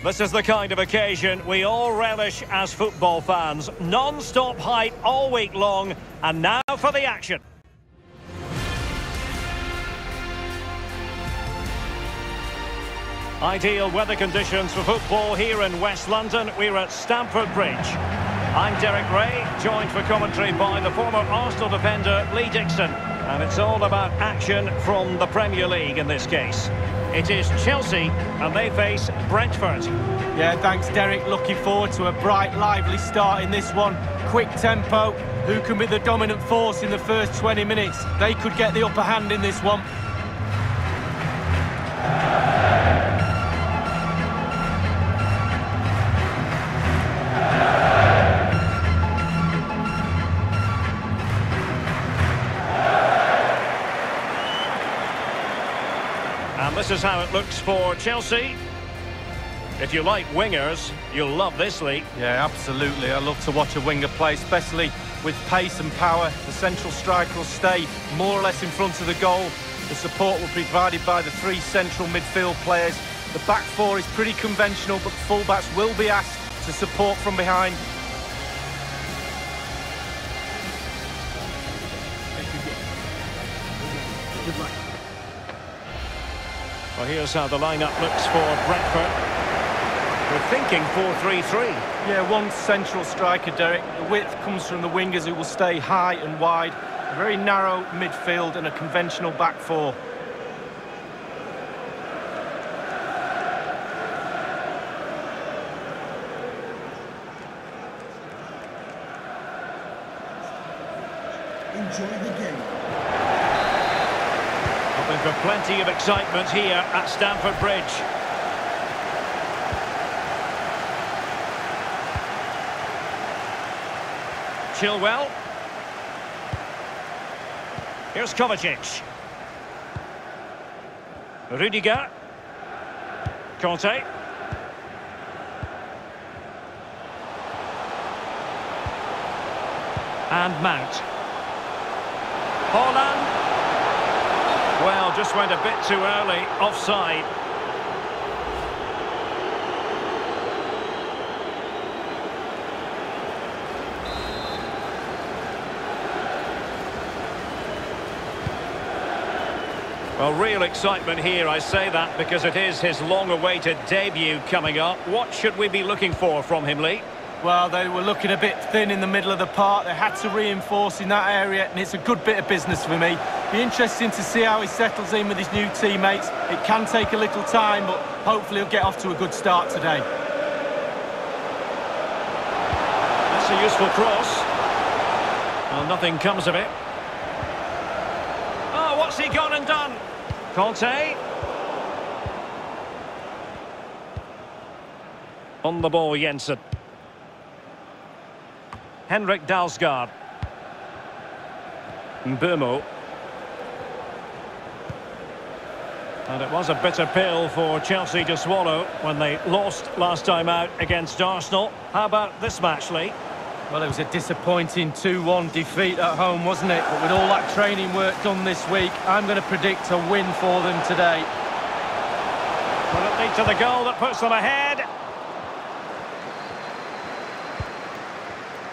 This is the kind of occasion we all relish as football fans. Non-stop hype all week long, and now for the action. Ideal weather conditions for football here in West London. We're at Stamford Bridge. I'm Derek Ray, joined for commentary by the former Arsenal defender Lee Dixon. And it's all about action from the Premier League in this case. It is Chelsea, and they face Brentford. Yeah, thanks, Derek. Looking forward to a bright, lively start in this one. Quick tempo. Who can be the dominant force in the first 20 minutes? They could get the upper hand in this one. And this is how it looks for Chelsea. If you like wingers, you'll love this, Lee. Yeah, absolutely. I love to watch a winger play, especially with pace and power. The central striker will stay more or less in front of the goal. The support will be provided by the three central midfield players. The back four is pretty conventional, but the fullbacks will be asked to support from behind. Good luck. Well, here's how the lineup looks for Brentford. We're thinking 4-3-3. Yeah, one central striker, Derek. The width comes from the wingers who will stay high and wide. A very narrow midfield and a conventional back four. Enjoy the game. Hoping for plenty of excitement here at Stamford Bridge. Chilwell. Here's Kovacic. Rudiger. Conte. And Mount. Haaland. Well, just went a bit too early, offside. Well, real excitement here, I say that because it is his long-awaited debut coming up. What should we be looking for from him, Lee? Well, they were looking a bit thin in the middle of the park. They had to reinforce in that area, and it's a good bit of business for me. Be interesting to see how he settles in with his new teammates. It can take a little time, but hopefully he'll get off to a good start today. That's a useful cross. Well, nothing comes of it. Oh, what's he gone and done? Conte. On the ball, Jensen. Henrik Dalsgaard. Mbeumo. And it was a bitter pill for Chelsea to swallow when they lost last time out against Arsenal. How about this match, Lee? Well, it was a disappointing 2-1 defeat at home, wasn't it? But with all that training work done this week, I'm going to predict a win for them today. Will it lead to the goal that puts them ahead?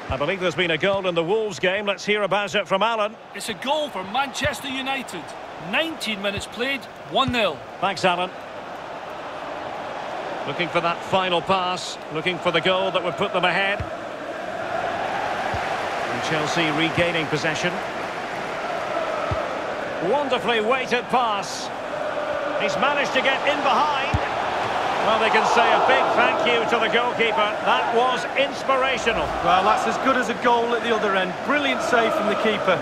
I believe there's been a goal in the Wolves game. Let's hear about it from Alan. It's a goal for Manchester United. 19 minutes played, 1-0. Thanks, Alan. Looking for that final pass, looking for the goal that would put them ahead. And Chelsea regaining possession. Wonderfully weighted pass. He's managed to get in behind. Well, they can say a big thank you to the goalkeeper. That was inspirational. Well, that's as good as a goal at the other end. Brilliant save from the keeper.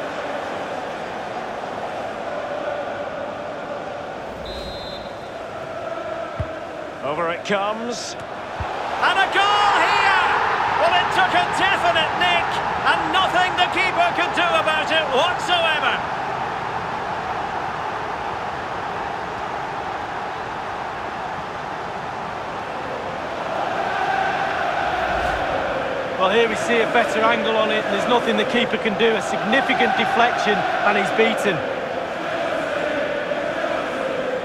Over it comes. And a goal here! Well, it took a definite nick, and nothing the keeper could do about it whatsoever. Well, here we see a better angle on it, and there's nothing the keeper can do. A significant deflection, and he's beaten.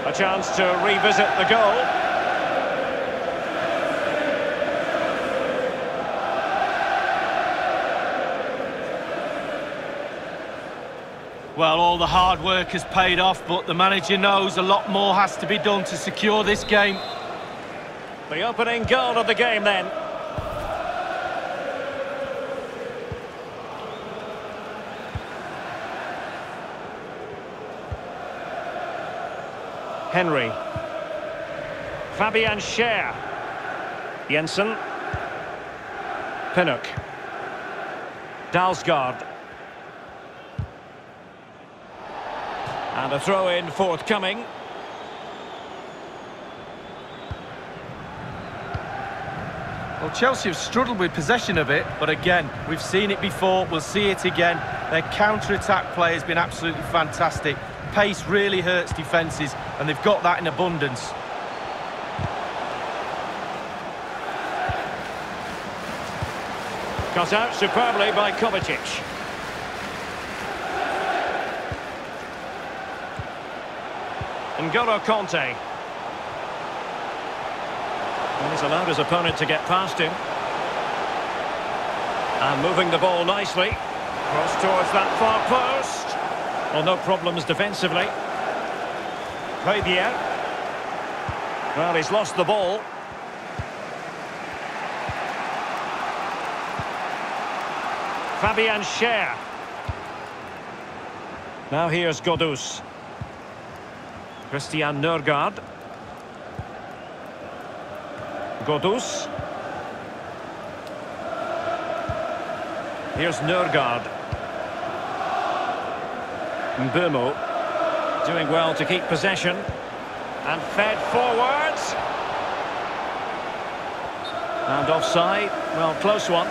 A chance to revisit the goal. Well, all the hard work has paid off, but the manager knows a lot more has to be done to secure this game. The opening goal of the game then. Henry. Fabian Schär. Jensen. Pinnock. Dalsgaard. And a throw-in forthcoming. Well, Chelsea have struggled with possession of it, but again, we've seen it before, we'll see it again. Their counter-attack play has been absolutely fantastic. Pace really hurts defences, and they've got that in abundance. Got out superbly by Kovacic. N'Golo Kanté. And he's allowed his opponent to get past him. And moving the ball nicely. Cross towards that far post. Well, no problems defensively. Hojbjerg. Well, he's lost the ball. Fabian Schär. Now here's Godus. Christian Nørgaard. Godus. Here's Nørgaard. Mbeumo doing well to keep possession. And fed forwards. And offside. Well, close one.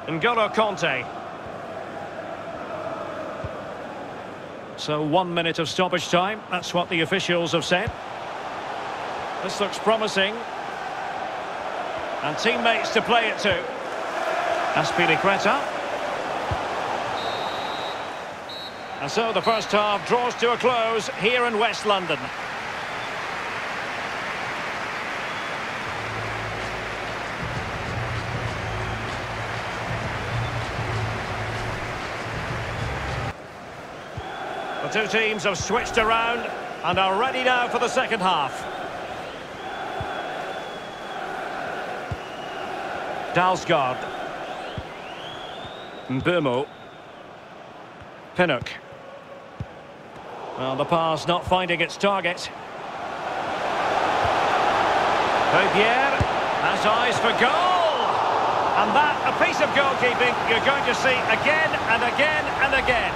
N'Golo Kanté. So 1 minute of stoppage time. That's what the officials have said. This looks promising. And teammates to play it to. Azpilicueta. And so the first half draws to a close here in West London. The two teams have switched around and are ready now for the second half. Dalsgaard. Mbeumo. Pinnock. Well, the pass not finding its target. Hojbjerg has eyes for goal. And that, a piece of goalkeeping you're going to see again and again and again.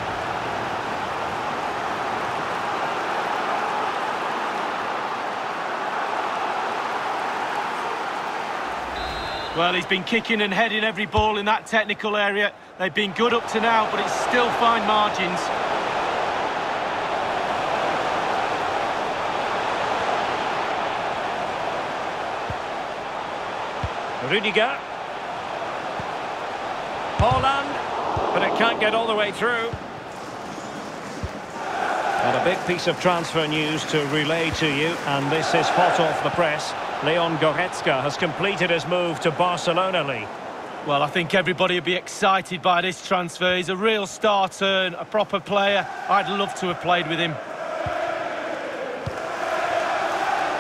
Well, he's been kicking and heading every ball in that technical area. They've been good up to now, but it's still fine margins. Rudiger. Haaland, but it can't get all the way through. And a big piece of transfer news to relay to you, and this is hot off the press. Leon Goretzka has completed his move to Barcelona, Lee. Well, I think everybody will be excited by this transfer. He's a real star turn, a proper player. I'd love to have played with him.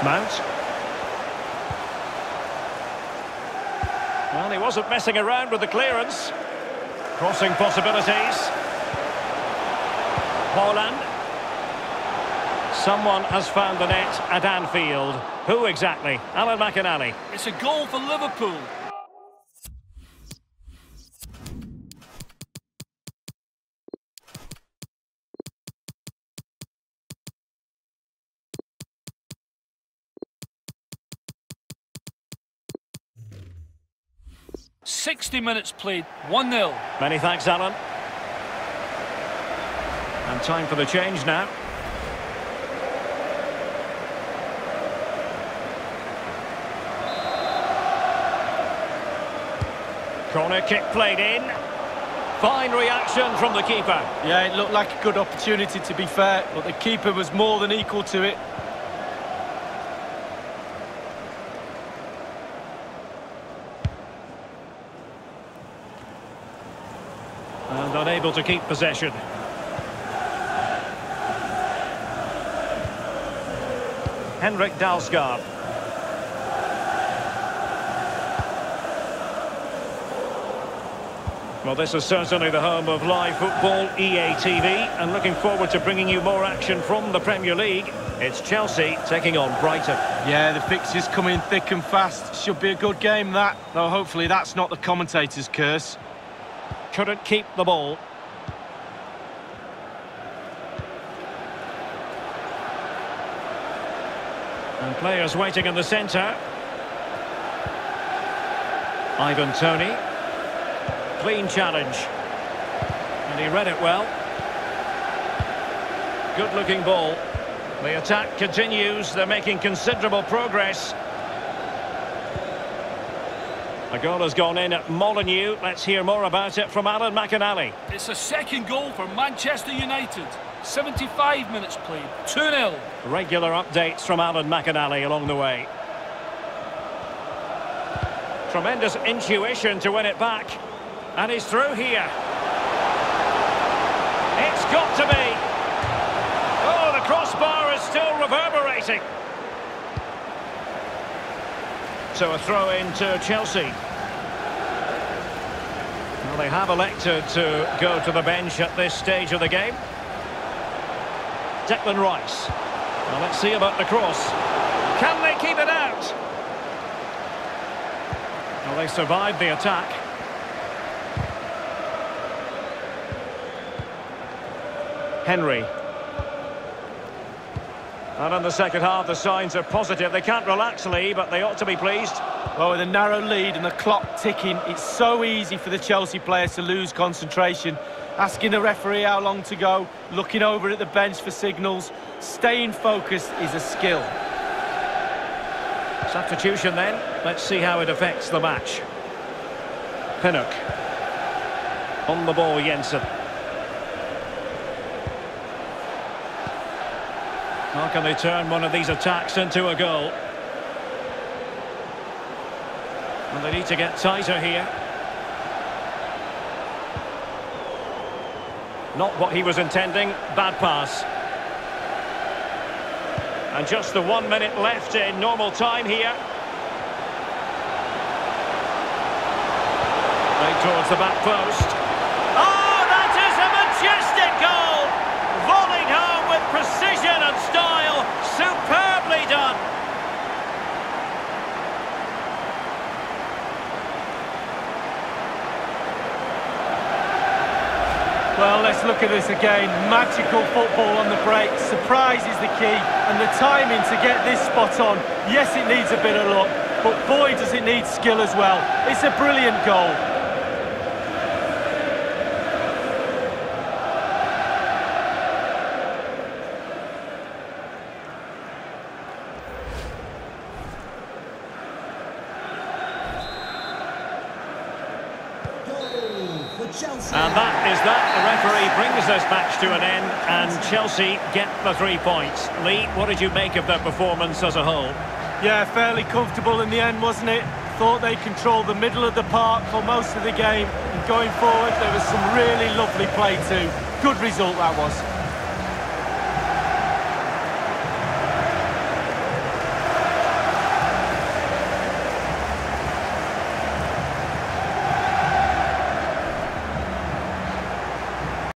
Mount. Well, he wasn't messing around with the clearance. Crossing possibilities. Haaland. Someone has found the net at Anfield. Who exactly? Alan McInally. It's a goal for Liverpool. "60 minutes played, 1-0. Many thanks, Alan. And time for the change now. Corner kick played in. Fine reaction from the keeper. Yeah, it looked like a good opportunity, to be fair, but the keeper was more than equal to it. And unable to keep possession. Henrik Dalsgaard. Well, this is certainly the home of live football, EA TV, and looking forward to bringing you more action from the Premier League. It's Chelsea taking on Brighton. Yeah, the fixtures come in thick and fast. Should be a good game, that. Though hopefully that's not the commentator's curse. Couldn't keep the ball. And players waiting in the centre. Ivan Toney. Clean challenge. And he read it well. Good-looking ball. The attack continues. They're making considerable progress. A goal has gone in at Molineux. Let's hear more about it from Alan McInally. It's a second goal for Manchester United. 75 minutes played. 2-0. Regular updates from Alan McInally along the way. Tremendous intuition to win it back. And he's through here. It's got to be. Oh, the crossbar is still reverberating. So a throw in to Chelsea. Well, they have elected to go to the bench at this stage of the game. Declan Rice. Well, let's see about the cross. Can they keep it out? Well, they survived the attack. Henry. And in the second half, the signs are positive. They can't relax, Lee, but they ought to be pleased. Well, with a narrow lead and the clock ticking, it's so easy for the Chelsea players to lose concentration. Asking the referee how long to go, looking over at the bench for signals. Staying focused is a skill. Substitution then. Let's see how it affects the match. Pinnock. On the ball, Jensen. How can they turn one of these attacks into a goal? And they need to get tighter here. Not what he was intending. Bad pass. And just the 1 minute left in normal time here. Right towards the back post. Oh, that is a majestic goal! Volleyed home with precision and style. Superbly done. Well, let's look at this again. Magical football on the break. Surprise is the key, and the timing to get this spot on. Yes, it needs a bit of luck, but boy, does it need skill as well. It's a brilliant goal. And that is that. The referee brings this match to an end, and Chelsea get the 3 points. Lee, what did you make of their performance as a whole? Yeah, fairly comfortable in the end, wasn't it? Thought they controlled the middle of the park for most of the game. And going forward, there was some really lovely play too. Good result, that was.